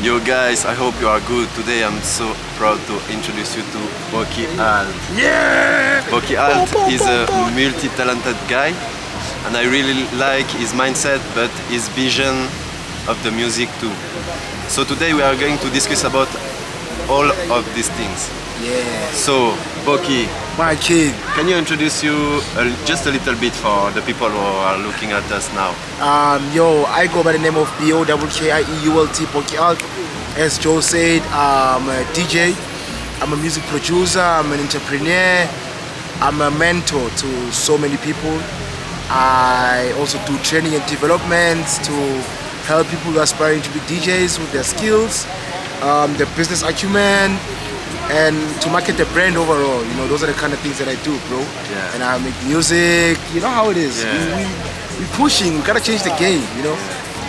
Yo guys, I hope you are good. Today I'm so proud to introduce you to BokkieULT. Yeah! BokkieULT is a multi-talented guy and I really like his mindset but his vision of the music too. So today we are going to discuss about all of these things. Yeah. So, Bokkie, My kid. can you introduce you just a little bit for the people who are looking at us now? I go by the name of BokkieULT, BokkieULT. As Joe said, I'm a DJ, I'm a music producer, I'm an entrepreneur, I'm a mentor to so many people. I also do training and development to help people who are aspiring to be DJs with their skills, their business acumen, and to market the brand overall. You know, those are the kind of things that I do, bro. Yeah. And I make music. You know how it is. Yeah. We pushing. We gotta change the game. You know.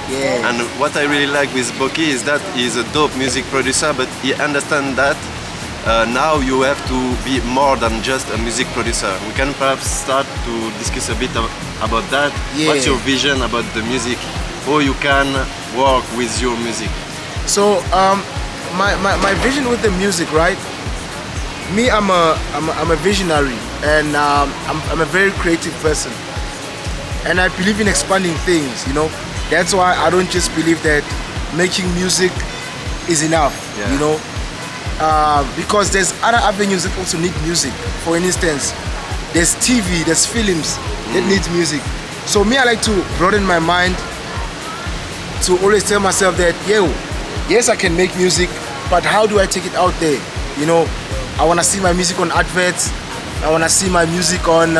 Yeah. And what I really like with Bokkie is that he's a dope music producer, but he understands that now you have to be more than just a music producer. We can perhaps start to discuss a bit about that. Yeah. What's your vision about the music? How you can work with your music? So my vision with the music, right? Me, I'm a visionary, and I'm a very creative person, and I believe in expanding things. You know, that's why I don't just believe that making music is enough. Yeah. You know, because there's other avenues that also need music. For instance, there's TV, there's films that need music. So me, I like to broaden my mind to always tell myself that, yes, I can make music, but how do I take it out there? You know, I want to see my music on adverts. I want to see my music on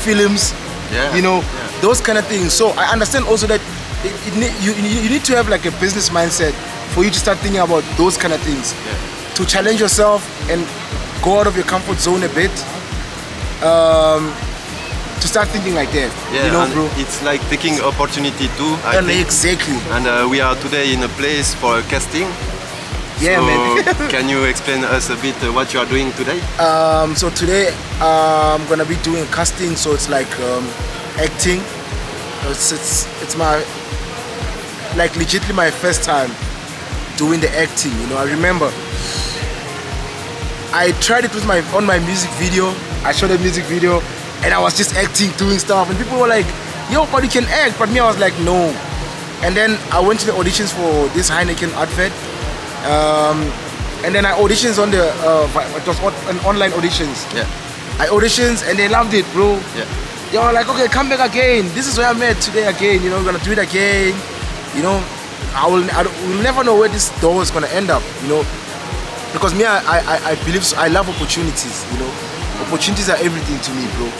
films. Yeah. You know, Yeah. those kind of things. So I understand also that you need to have like a business mindset for you to start thinking about those kind of things. Yeah. To challenge yourself and go out of your comfort zone a bit. To start thinking like that. Yeah, you know, and bro. it's like taking opportunity too, I And think. exactly. And we are today in a place for a casting. Yeah, so man. can you explain us a bit what you are doing today? So today I'm gonna be doing casting. So it's like acting. It's my like legitimately my first time doing the acting. You know, I remember I tried it with on my music video. I shot a music video and I was just acting, doing stuff, and people were like, "Yo, but you can act." But me, I was like, "No." And then I went to the auditions for this Heineken advert. And then I auditions on the it was an online auditions. Yeah. I auditions and they loved it, bro. Yeah. They were like, "Okay, come back again. This is where I met today again. You know, we're gonna do it again. You know, we'll never know where this door is gonna end up. You know, because me, I believe I love opportunities. You know, opportunities are everything to me, bro.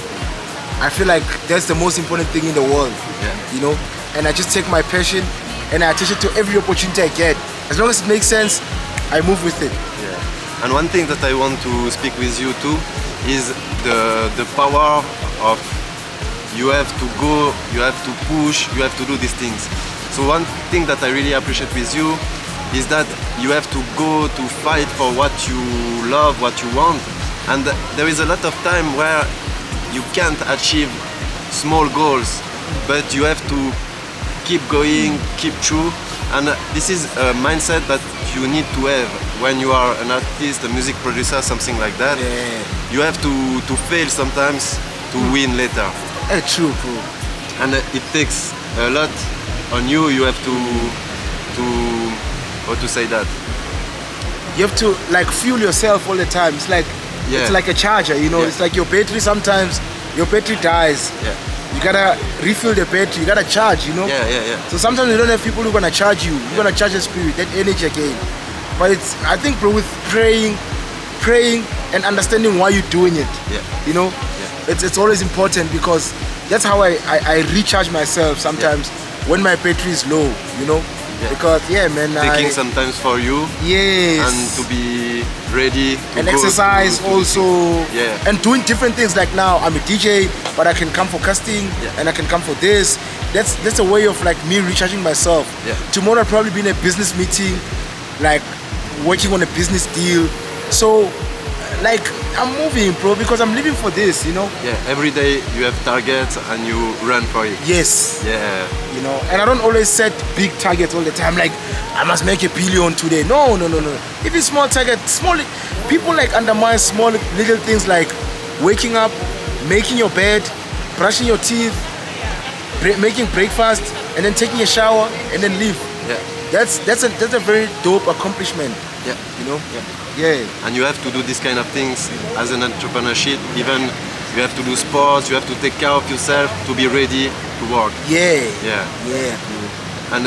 I feel like that's the most important thing in the world. Yeah. You know, and I just take my passion and I attach it to every opportunity I get. As long as it makes sense, I move with it. Yeah. And one thing that I want to speak with you too is the power of you have to go, you have to push, you have to do these things. So one thing that I really appreciate with you is that you have to go to fight for what you love, what you want. And there is a lot of time where you can't achieve small goals, but you have to keep going, keep true. And this is a mindset that you need to have when you are an artist, a music producer, something like that. Yeah. You have to fail sometimes to win later. True, bro. And it takes a lot on you. You have to how to say that? You have to like fuel yourself all the time. It's like it's like a charger, you know. Yeah. It's like your battery. Sometimes your battery dies. Yeah. You gotta refill the battery. You gotta charge, you know. Yeah. So sometimes you don't have people who are gonna charge you. You're gonna charge the spirit, that energy again. But it's, I think, bro, with praying, and understanding why you're doing it. Yeah. You know, it's always important because that's how I recharge myself sometimes when my battery is low. You know. Yeah. Because man, Taking some time for you. Yes. And to be ready. And exercise also. Yeah. And doing different things. Like now I'm a DJ, but I can come for casting and I can come for this. That's a way of like me recharging myself. Yeah. Tomorrow I'll probably be in a business meeting, like working on a business deal. So like I'm moving, bro, because I'm living for this, you know. Yeah, every day you have targets and you run for it. Yes. Yeah. You know, and I don't always set big targets all the time. Like I must make $1 billion today. No. If it's small target, people like undermine small little things like waking up, making your bed, brushing your teeth, making breakfast, and then taking a shower and then leave. Yeah. That's a very dope accomplishment. Yeah. You know. Yeah. And you have to do this kind of things as an entrepreneurship. Even you have to do sports. You have to take care of yourself to be ready to work. Yeah. Yeah. And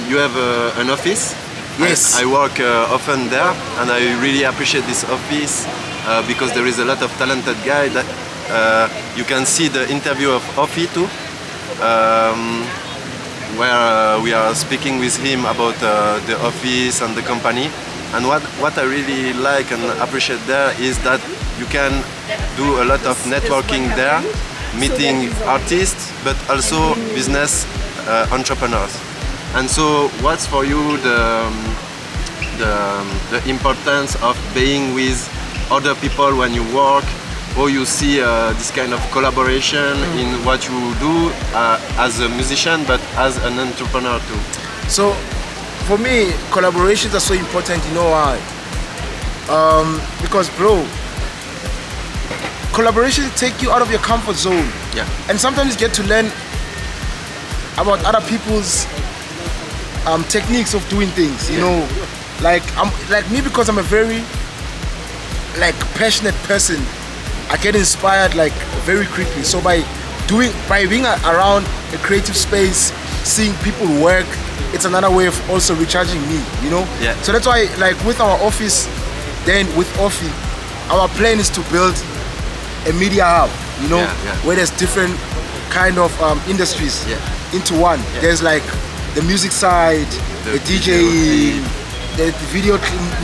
you have an office. Yes. I work often there, and I really appreciate this office because there is a lot of talented guy that you can see the interview of Ofi too, where we are speaking with him about the office and the company. And what I really like and appreciate there is that you can do a lot of networking there, meeting artists, but also business entrepreneurs. And so, what's for you the importance of being with other people when you work, or you see this kind of collaboration in what you do as a musician, but as an entrepreneur too? So, for me, collaborations are so important. You know why? Because, bro, collaborations take you out of your comfort zone. Yeah. And sometimes you get to learn about other people's techniques of doing things, you know, like me, because I'm a very passionate person. I get inspired very quickly. So by being around a creative space, seeing people work, it's another way of also recharging me, you know. Yeah. So that's why, with our office, then with Ofi, our plan is to build a media hub, you know, where there's different kind of industries into one. Yeah. There's the music side, the DJing, the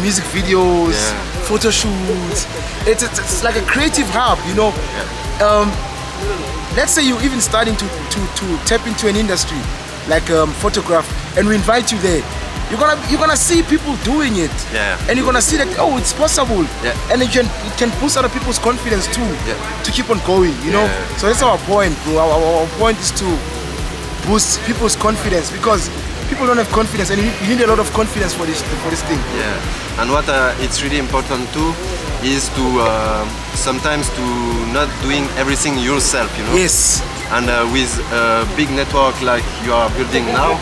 music videos, photo shoots. It's like a creative hub, you know. Let's say you're even starting to tap into an industry like photograph, and we invite you there. You're gonna see people doing it, and you're gonna see that it's possible, and it can boost other people's confidence too, to keep on going, you know. So that's our point, bro. Our point is to boost people's confidence, because people don't have confidence, and you need a lot of confidence for this thing. Yeah, and what it's really important too is to sometimes to not doing everything yourself, you know. Yes. And with a big network like you are building now,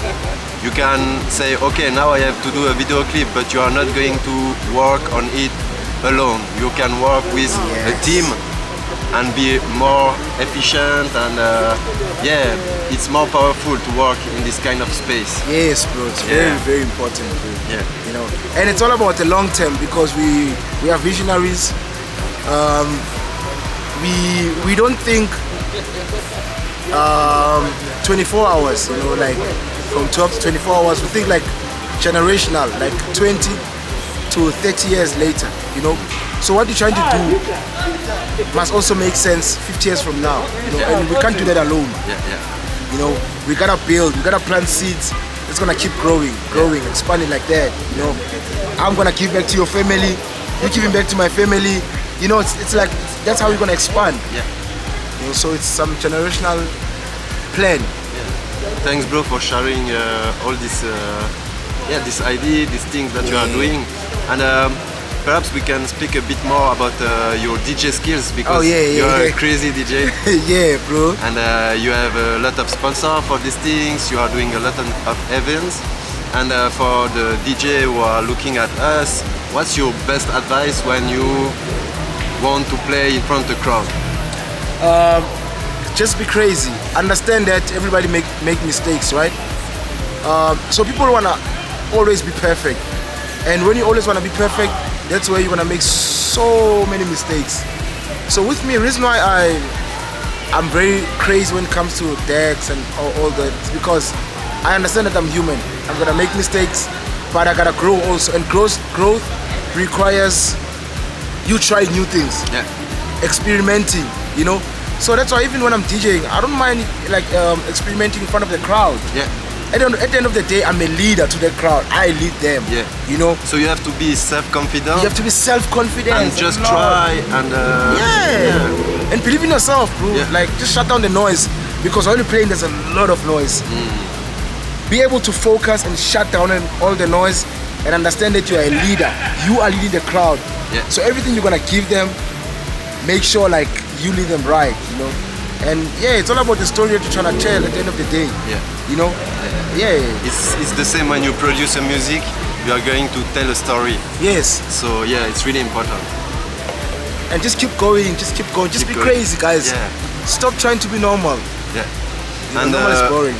you can say, okay, now I have to do a video clip, but you are not going to work on it alone. You can work with a team and be more efficient, and it's more powerful to work in this kind of space. Yes, bro, it's very, very important, bro. Yeah. You know, and it's all about the long term, because we are visionaries. We don't think 24 hours, you know, from 12 to 24 hours. We think generational, 20 to 30 years later, you know. So what you're trying to do must also make sense 50 years from now, you know, and we can't do that alone. You know, we gotta build, we gotta plant seeds. It's gonna keep growing, expanding like that, you know. I'm gonna give back to your family, you're giving back to my family, you know. It's like, that's how we're gonna expand. You know, so it's some generational plan. Thanks, bro, for sharing all this this idea, these things that you are doing. And perhaps we can speak a bit more about your DJ skills, because you're a crazy DJ. Yeah, bro. And you have a lot of sponsors for these things. You are doing a lot of events. And for the DJ who are looking at us, what's your best advice when you want to play in front of the crowd? Just be crazy. Understand that everybody make mistakes, right? So people wanna always be perfect, and when you always wanna be perfect, that's where you're gonna make so many mistakes. So with me, the reason why I'm very crazy when it comes to decks and all that, is because I understand that I'm human. I'm gonna make mistakes, but I gotta grow also, and growth requires you try new things, experimenting, you know. So that's why even when I'm DJing, I don't mind experimenting in front of the crowd. at the end of the day, I'm a leader to the crowd. I lead them. Yeah. You know. So you have to be self-confident. You have to be self-confident and just try and and believe in yourself, bro. Yeah. Like just shut down the noise, because while you're playing, there's a lot of noise. Be able to focus and shut down all the noise, and understand that you are a leader. You are leading the crowd. Yeah. So everything you're gonna give them, make sure like you lead them right. You know. And yeah, it's all about the story that you're trying to tell at the end of the day. Yeah. You know? Yeah. It's the same when you produce a music, you are going to tell a story. Yes. So yeah, it's really important. And just keep going, just be crazy, guys. Yeah. Stop trying to be normal. Yeah. You know, And normal is boring.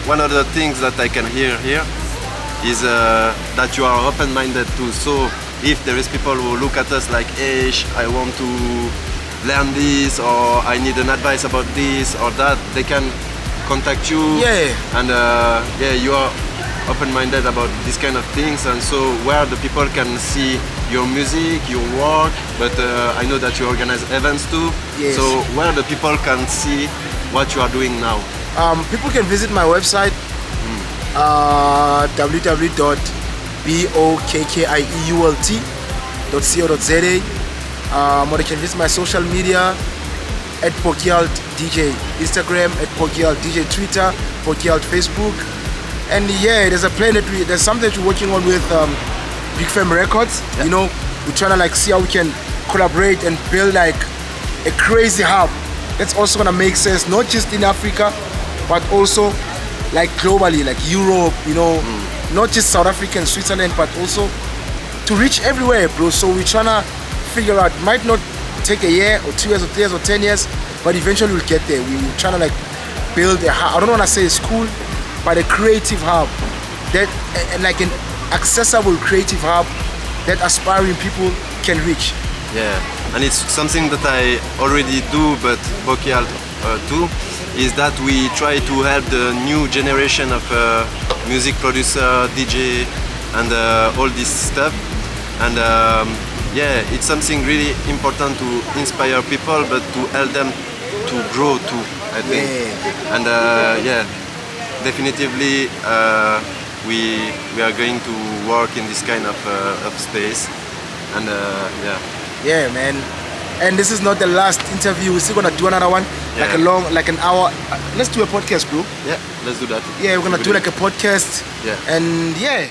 one of the things that I can hear here is that you are open-minded too. So if there is people who look at us like, hey, I want to learn this, or I need an advice about this or that, they can contact you. Yeah. And yeah, you are open-minded about these kind of things, and so where the people can see your music, your work, but I know that you organize events too. Yes. So where the people can see what you are doing now? People can visit my website, www.bokkieult.co.za. Or they can visit my social media at BokkieULT DJ, Instagram at BokkieULT DJ, Twitter, BokkieULT Facebook. And yeah, there's a plan there's something that we're working on with Big Fam Records. Yeah. You know, we're trying to like see how we can collaborate and build like a crazy hub that's also gonna make sense, not just in Africa, but also like globally, like Europe, you know, not just South Africa and Switzerland, but also to reach everywhere, bro. So we're trying to figure out, might not take a year or 2 years or 3 years or 10 years, but eventually we'll get there. We're trying to like build a hub. I don't want to say a school, but a creative hub, that like an accessible creative hub that aspiring people can reach. Yeah, and it's something that I already do, but BokkieULT too, is that we try to help the new generation of music producer, DJ, and all this stuff. And yeah, it's something really important to inspire people, but to help them to grow too, I think. Yeah. And yeah, definitively we are going to work in this kind of space. And yeah. Yeah, man. And this is not the last interview. We're still gonna do another one, Yeah. like an hour. Let's do a podcast, bro. Yeah, let's do that. Yeah, we're gonna do like a podcast. Yeah. And yeah.